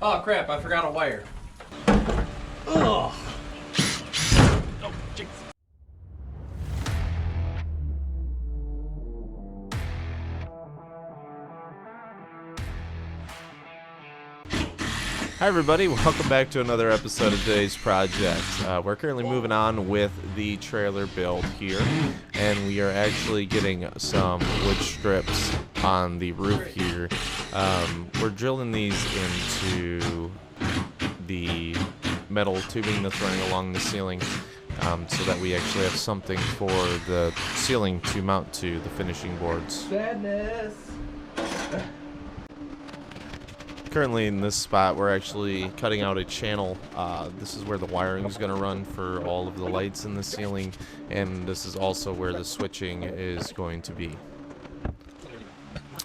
Oh crap, I forgot a wire. Oh. Oh, jeez. Hi everybody, welcome back to another episode of today's project. We're currently moving on with the trailer build here, and we are actually getting some wood strips on the roof here. We're drilling these into the metal tubing that's running along the ceiling, so that we actually have something for the ceiling to mount to the finishing boards. Sadness. Currently in this spot, we're actually cutting out a channel. This is where the wiring is going to run for all of the lights in the ceiling, and this is also where the switching is going to be.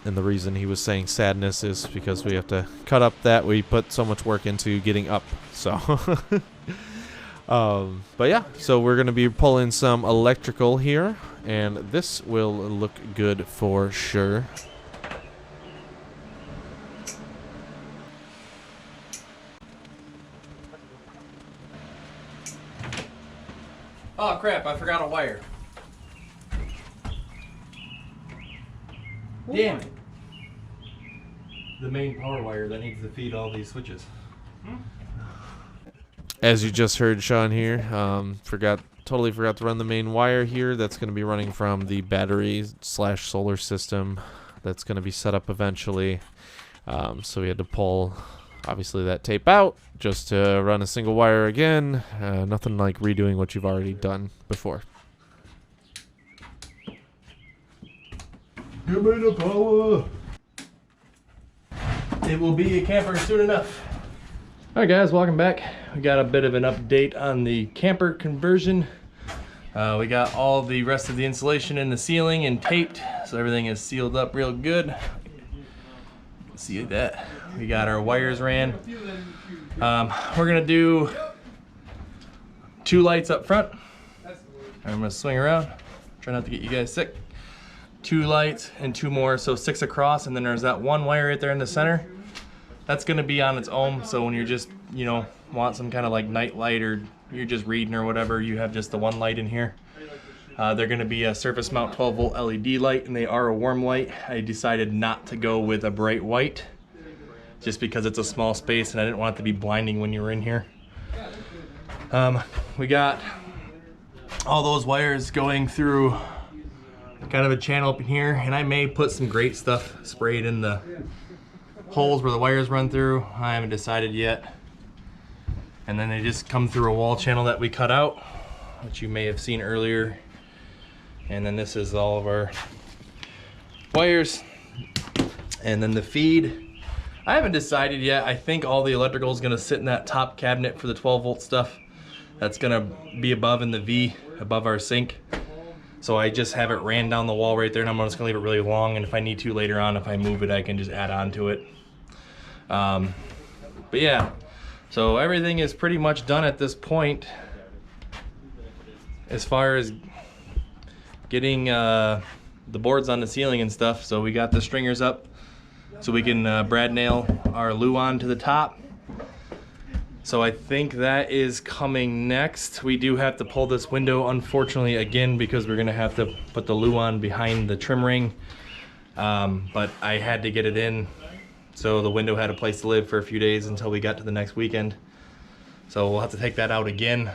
And the reason he was saying sadness is because we have to cut up that we put so much work into getting up. So, but yeah, so we're going to be pulling some electrical here, and this will look good for sure. Oh crap, I forgot a wire. Damn it. The main power wire that needs to feed all these switches. As you just heard Sean here, totally forgot to run the main wire here. That's going to be running from the battery / solar system that's going to be set up eventually. So we had to pull obviously that tape out just to run a single wire again. Nothing like redoing what you've already done before. Give me the power. It will be a camper soon enough. Alright guys, welcome back. We got a bit of an update on the camper conversion. We got all the rest of the insulation in the ceiling and taped, so everything is sealed up real good. See that? We got our wires ran. We're gonna do 2 lights up front. I'm gonna swing around, try not to get you guys sick. 2 lights and 2 more, so 6 across, and then there's that 1 wire right there in the center. That's gonna be on its own, so when you're just, you know, want some kind of like night light, or you're just reading or whatever, you have just the 1 light in here. They're gonna be a surface mount 12 volt LED light, and they are a warm light. I decided not to go with a bright white, just because it's a small space and I didn't want it to be blinding when you were in here. We got all those wires going through kind of a channel up in here, and I may put some great stuff sprayed in the holes where the wires run through. I haven't decided yet. And then they just come through a wall channel that we cut out, which you may have seen earlier. And then this is all of our wires. And then the feed, I haven't decided yet. I think all the electrical is gonna sit in that top cabinet for the 12 volt stuff. That's gonna be above in the V, above our sink. So I just have it ran down the wall right there, and I'm just gonna leave it really long, and if I need to later on, if I move it, I can just add on to it. But yeah, so everything is pretty much done at this point as far as getting the boards on the ceiling and stuff. So we got the stringers up so we can brad nail our Lauan to the top. So I think that is coming next. We do have to pull this window, unfortunately, again, because we're gonna have to put the Lauan behind the trim ring. But I had to get it in, so the window had a place to live for a few days until we got to the next weekend. So we'll have to take that out again.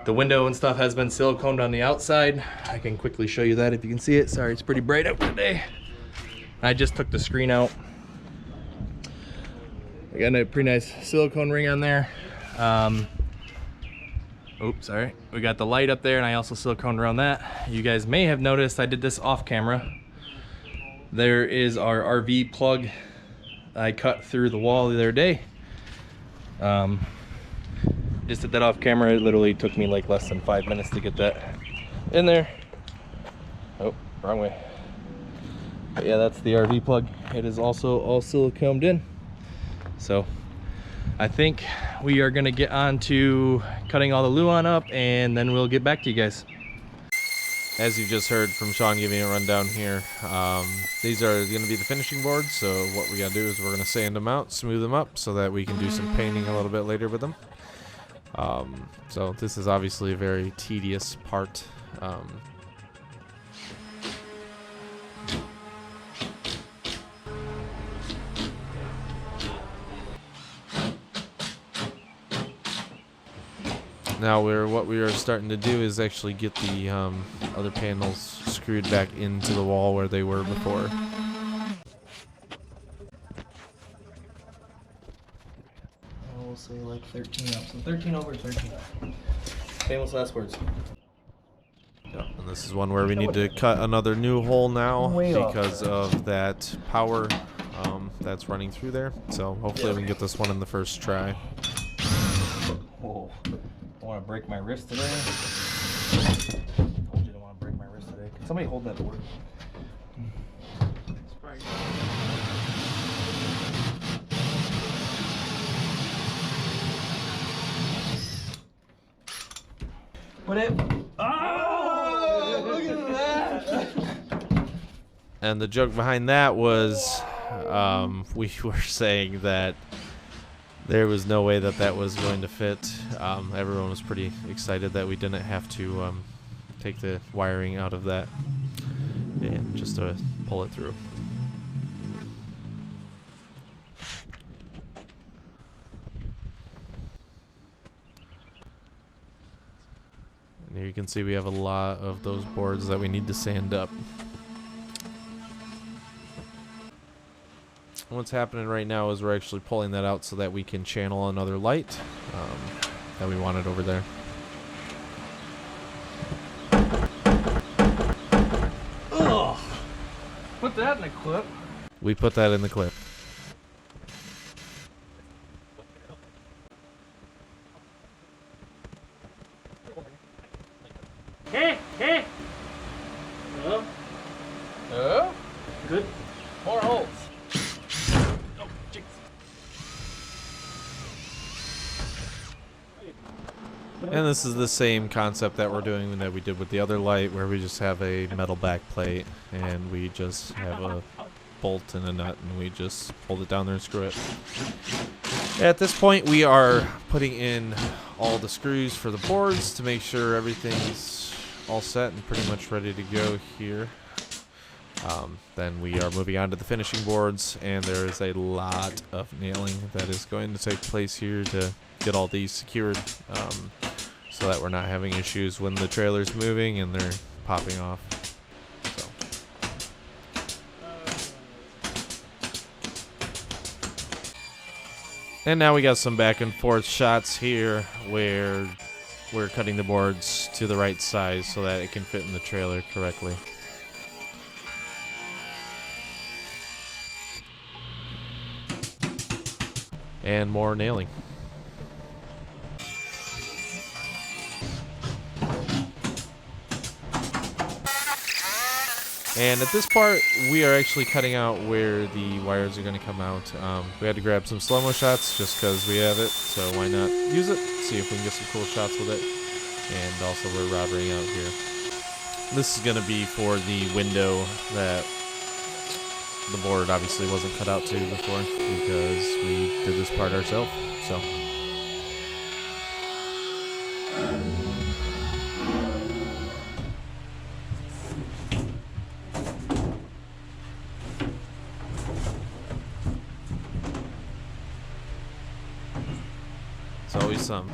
The window and stuff has been siliconed on the outside. I can quickly show you that if you can see it. Sorry, it's pretty bright out today. I just took the screen out. I got a pretty nice silicone ring on there. Oops, sorry. We got the light up there, and I also siliconed around that. You guys may have noticed I did this off camera. There is our RV plug I cut through the wall the other day. Just did that off camera. It literally took me like less than 5 minutes to get that in there. Oh, wrong way. But yeah, that's the RV plug. It is also all siliconed in. So I think we are gonna get on to cutting all the Lauan up, and then we'll get back to you guys. as you just heard from Sean giving a rundown here, these are going to be the finishing boards. So what we got to do is we're going to sand them out, smooth them up, so that we can do some painting a little bit later with them. So this is obviously a very tedious part. Now what we are starting to do is actually get the other panels screwed back into the wall where they were before. We'll say like 13 up, so 13 over 13. Famous last words. Yep, and this is one where we need to cut another new hole now because of that power that's running through there. So hopefully we can get this one in the first try. Whoa. I want to break my wrist today. I told you I don't want to break my wrist today. Can somebody hold that board? What it? Oh! Look at that! And the joke behind that was we were saying that there was no way that that was going to fit. Everyone was pretty excited that we didn't have to take the wiring out of that and just to pull it through. And here you can see we have a lot of those boards that we need to sand up. What's happening right now is we're actually pulling that out so that we can channel another light that we wanted over there. Ugh! Put that in the clip. We put that in the clip. Hey! Oh? Good. More holes. And this is the same concept that we're doing that we did with the other light, where we just have a metal back plate and we just have a bolt and a nut and we just hold it down there and screw it. At this point we are putting in all the screws for the boards to make sure everything's all set and pretty much ready to go here. Then we are moving on to the finishing boards, and there is a lot of nailing that is going to take place here to get all these secured, so that we're not having issues when the trailer's moving and they're popping off. And now we got some back and forth shots here where we're cutting the boards to the right size so that it can fit in the trailer correctly. And more nailing. And at this part, we are actually cutting out where the wires are going to come out. We had to grab some slow-mo shots just because we have it, so why not use it? See if we can get some cool shots with it. And also we're routering out here. This is going to be for the window that the board obviously wasn't cut out to before because we did this part ourselves. So. It's always some.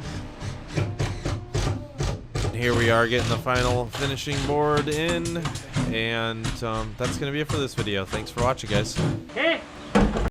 Here we are getting the final finishing board in, and that's going to be it for this video. Thanks for watching, guys. Hey!